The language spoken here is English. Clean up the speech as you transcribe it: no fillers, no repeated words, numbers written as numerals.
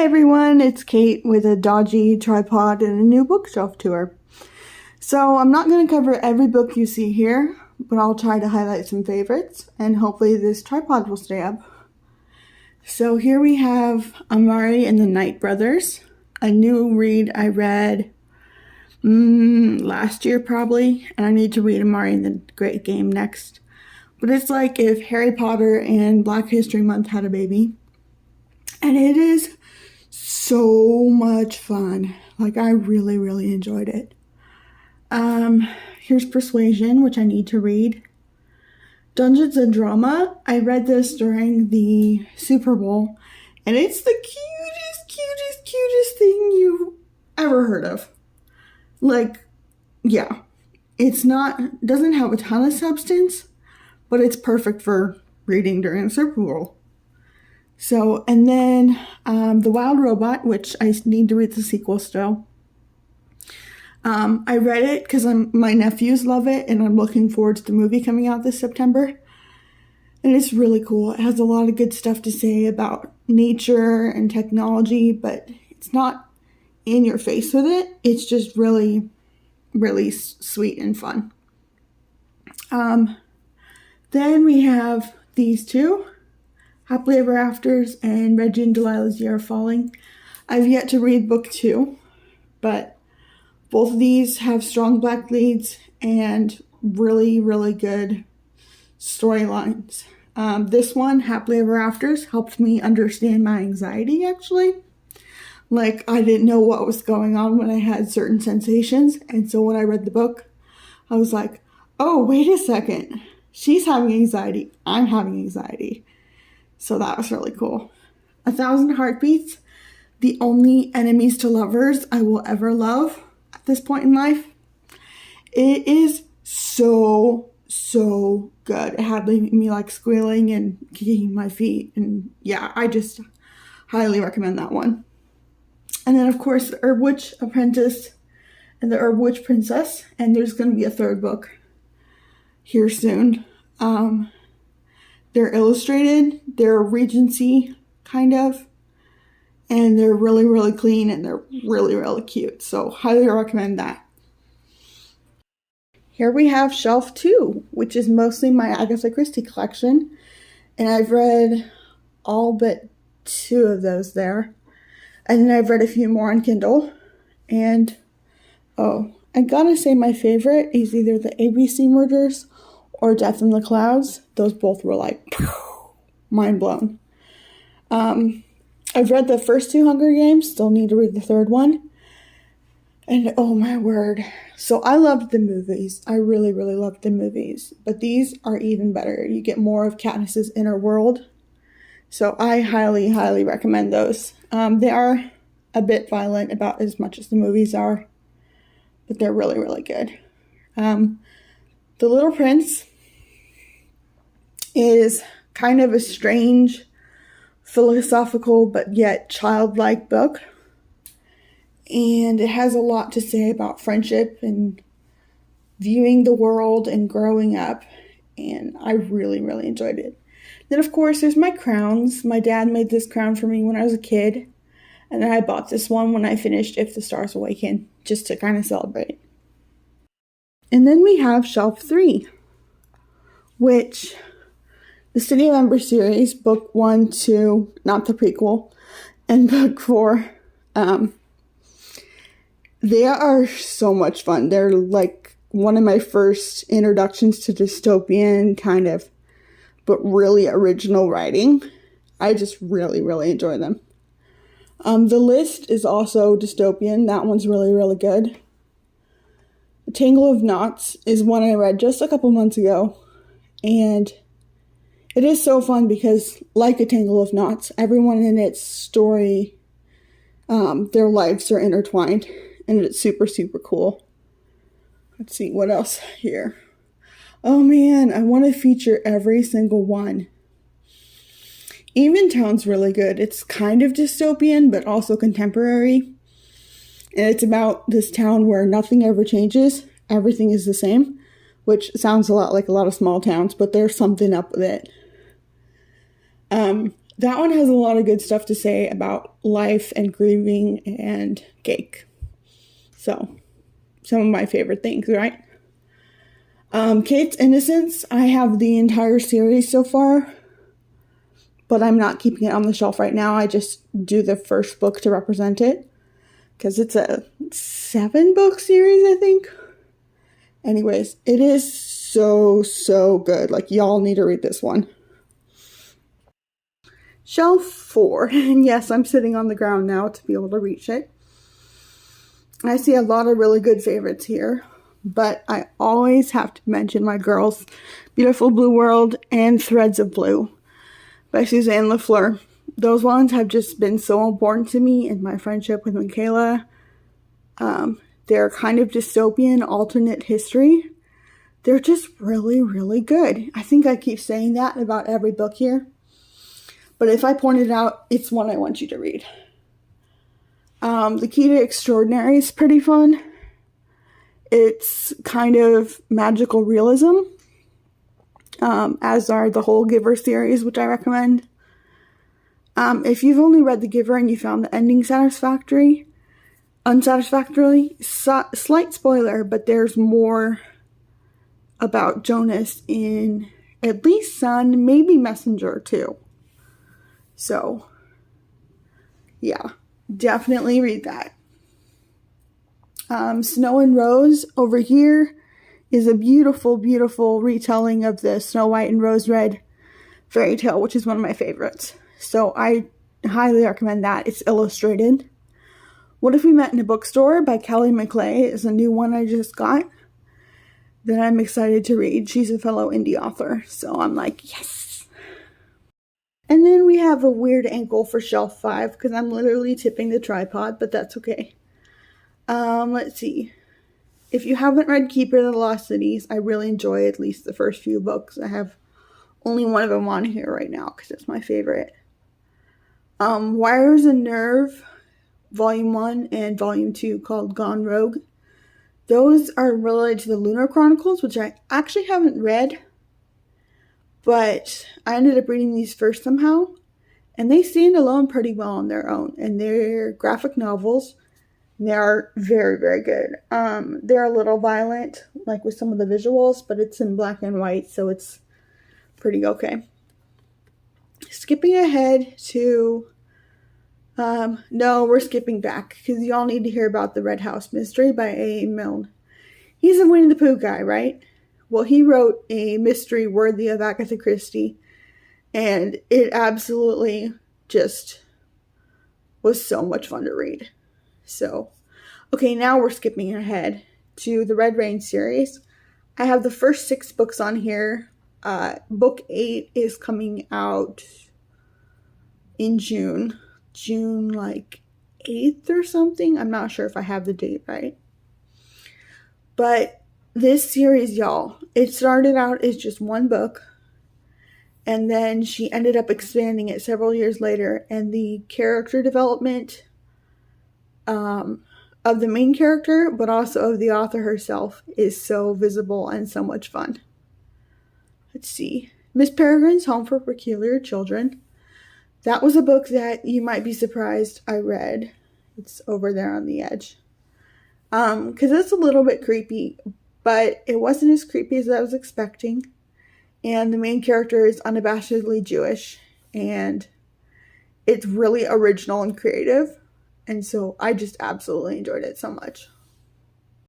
everyone, it's Kate with a dodgy tripod and a new bookshelf tour. So I'm not going to cover every book you see here, but I'll try to highlight some favorites, and hopefully this tripod will stay up. So here we have Amari and the Night Brothers, a new read I read last year probably, and I need to read Amari and the Great Game next. But it's like if Harry Potter and Black History Month had a baby. And it is so much fun. Like, I really, really enjoyed it. Here's Persuasion, which I need to read. Dungeons and Drama. I read this during the Super Bowl, and it's the cutest thing you've ever heard of. Like, yeah. Doesn't have a ton of substance, but it's perfect for reading during the Super Bowl. So, and then The Wild Robot, which I need to read the sequel still. I read it because my nephews love it, and I'm looking forward to the movie coming out this September. And it's really cool. It has a lot of good stuff to say about nature and technology, but it's not in your face with it. It's just really, really sweet and fun. Then we have these two. Happily Ever Afters and Reggie and Delilah's Year of Falling. I've yet to read book 2, but both of these have strong black leads and really, really good storylines. This one, Happily Ever Afters, helped me understand my anxiety, actually. Like, I didn't know what was going on when I had certain sensations, and so when I read the book, I was like, oh, wait a second. She's having anxiety. I'm having anxiety. So that was really cool. 1,000 Heartbeats, the only enemies to lovers I will ever love at this point in life. It is so good. It had me like squealing and kicking my feet. And yeah, I just highly recommend that one. And then of course, The Herb Witch Apprentice and The Herb Witch Princess. And there's going to be a third book here soon. They're illustrated, they're Regency, kind of, and they're really, really clean, and they're really, really cute, so highly recommend that. Here we have Shelf 2, which is mostly my Agatha Christie collection, and I've read all but 2 of those there, and then I've read a few more on Kindle, and, I gotta say my favorite is either the ABC Murders or Death in the Clouds. Those both were like, mind blown. I've read the first 2 Hunger Games, still need to read the third one. And oh my word. So I loved the movies. I really, really loved the movies. But these are even better. You get more of Katniss's inner world. So I highly, highly recommend those. They are a bit violent, about as much as the movies are. But they're really, really good. The Little Prince is kind of a strange, philosophical, but yet childlike book. And it has a lot to say about friendship and viewing the world and growing up. And I really, really enjoyed it. Then, of course, there's my crowns. My dad made this crown for me when I was a kid. And then I bought this one when I finished If the Stars Awaken, just to kind of celebrate. And then we have Shelf 3, which the City of Ember series, book 1, 2, not the prequel, and book 4, they are so much fun. They're like one of my first introductions to dystopian kind of, but really original writing. I just really, really enjoy them. The List is also dystopian. That one's really, really good. The Tangle of Knots is one I read just a couple months ago, and it is so fun because, like A Tangle of Knots, everyone in its story, their lives are intertwined, and it's super, super cool. Let's see, what else here? Oh man, I want to feature every single one. Eventown's really good. It's kind of dystopian, but also contemporary. And it's about this town where nothing ever changes. Everything is the same, which sounds a lot like a lot of small towns, but there's something up with it. That one has a lot of good stuff to say about life and grieving and cake. So, some of my favorite things, right? Kate's Innocence, I have the entire series so far, but I'm not keeping it on the shelf right now. I just do the first book to represent it, because it's a 7-book series, I think. Anyways, it is so good. Like, y'all need to read this one. Shelf 4, and yes, I'm sitting on the ground now to be able to reach it. I see a lot of really good favorites here, but I always have to mention my girls, Beautiful Blue World and Threads of Blue by Suzanne LaFleur. Those ones have just been so important to me in my friendship with Michaela. They're kind of dystopian, alternate history. They're just really good. I think I keep saying that about every book here. But if I point it out, it's one I want you to read. The Key to Extraordinary is pretty fun. It's kind of magical realism, as are the whole Giver series, which I recommend. If you've only read The Giver and you found the ending unsatisfactorily, slight spoiler, but there's more about Jonas in at least Son, maybe Messenger too. So, yeah, definitely read that. Snow and Rose over here is a beautiful retelling of the Snow White and Rose Red fairy tale, which is one of my favorites. So I highly recommend that. It's illustrated. What If We Met in a Bookstore by Kelly McClay is a new one I just got that I'm excited to read. She's a fellow indie author, so I'm like, yes. And then we have a weird ankle for shelf 5 because I'm literally tipping the tripod, but that's okay. Let's see. If you haven't read Keeper of the Lost Cities, I really enjoy at least the first few books. I have only one of them on here right now because it's my favorite. Wires and Nerve, Volume 1 and Volume 2, called Gone Rogue. Those are related to the Lunar Chronicles, which I actually haven't read, but I ended up reading these first somehow, and they stand alone pretty well on their own, and they're graphic novels. They are very good. They're a little violent, like with some of the visuals, but it's in black and white, so it's pretty okay. Skipping ahead to... no, we're skipping back, because y'all need to hear about The Red House Mystery by A.A. Milne. He's a Winnie the Pooh guy, right? Well, he wrote a mystery worthy of Agatha Christie, and it absolutely just was so much fun to read. So, okay, now we're skipping ahead to the Red Rain series. I have the first 6 books on here. Book 8 is coming out in June like 8th or something. I'm not sure if I have the date right. But this series, y'all, it started out as just one book, and then she ended up expanding it several years later, and the character development of the main character, but also of the author herself, is so visible and so much fun. Let's see. Miss Peregrine's Home for Peculiar Children. That was a book that you might be surprised I read. It's over there on the edge. Because it's a little bit creepy, but it wasn't as creepy as I was expecting. And the main character is unabashedly Jewish, and it's really original and creative. And so I just absolutely enjoyed it so much.